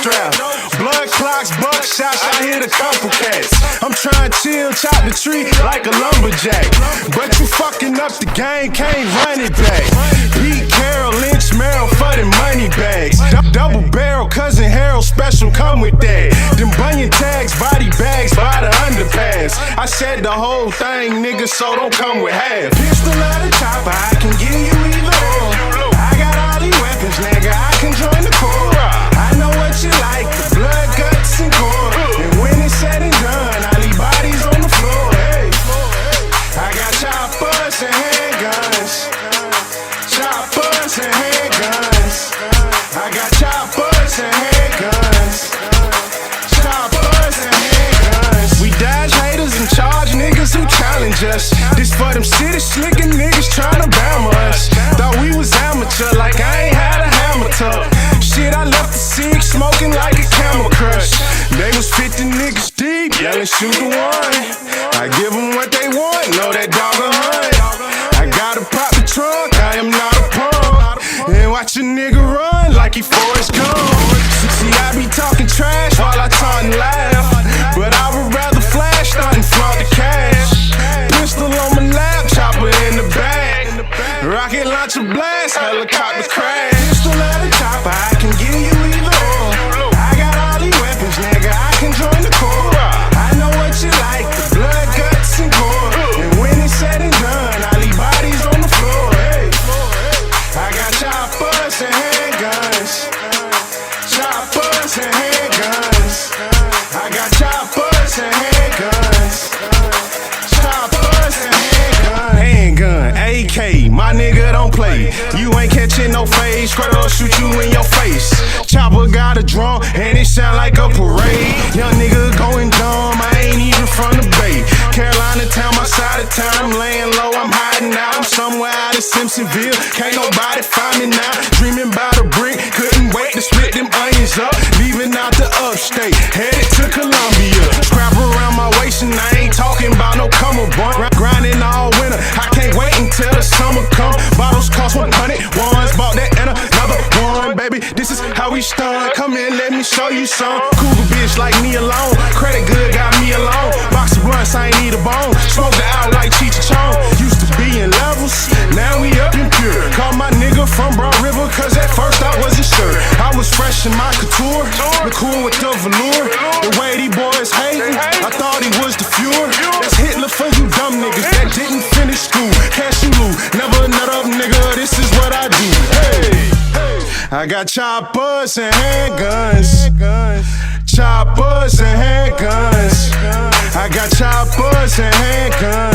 strap. Blood clocks, buckshots, I hit a couple cats. I'm trying to chill, chop the tree like a lumberjack. But you fucking up the game, can't run it back. Pete Carroll, Lynch Merrill for the money bags. Double barrel, cousin Harold special, come with that. Them bunion tags, body bags by the underpass. I said the whole thing, nigga, so don't come with half. Pistol out of chopper, I can give you either or. I got all these weapons, nigga, I can join the corps. I know what you like, the blood, guts, and gore. And when it's said and done, I leave bodies on the floor. Hey, I got choppers and handguns. Choppers and handguns. I got choppers and handguns. Choppers and handguns. We dodge haters and charge niggas who challenge us. This for them city slickin' niggas tryna bama us. Thought we was amateur, like I ain't had a hammer tuck. Shit, I left the six smoking like a camel crush. They was 50 niggas deep, yelling shoot the one. I give them what they want, know that dog a hunt. I gotta pop the trunk, I am not a punk. And watch a nigga run like he Forrest Gump. See, I be talking trash while I talk and laugh, but I would rather flash than flaunt the cash. Pistol on my lap, chopper in the back. Rocket launcher blast, helicopter crash. Pistol out of chopper, I can give you either or. I got all these weapons, nigga, I can join the corps. I know what you like, the blood, guts, and gore. And when it's said and done, I leave bodies on the floor. Hey, I got choppers and handguns. Choppers and handguns. I got choppers and handguns. Choppers and handguns. Handgun, AK, my nigga don't play. You ain't catching no phase, straight up shoot you in your face. Chopper got a drum and it sound like a parade. Young nigga going dumb, I ain't even from the Bay. Carolina town, my side of town, I'm laying low, I'm hiding out. I'm somewhere out of Simpsonville, can't nobody find me now. Dreaming about a brick, couldn't wait to split them onions up. Leaving out the upstate, headed to Columbia. Scrap around my waist and I ain't talking about no cummerbund. Grinding all winter, I can't wait until the summer come. Bottles cost 100, ones bought that and another one. Baby, this is how we start. Come in, let me show you some. Cougar bitch like me alone. Credit good, got me alone. Box of blunts, I ain't need a bone. Smoked it out like Cheech and Chong. Used to be in levels, now we up in pure. Call my nigga from Broad River, cause at first I wasn't sure. I was fresh in my couture, the cool with the velour. The way these boys hatin', I thought he was the Fuhrer. That's Hitler for you dumb niggas that didn't finish school. Cash you lose, never nut up nigga, this is what I do. Hey, I got choppers and handguns. Choppers and handguns. I got choppers and handguns.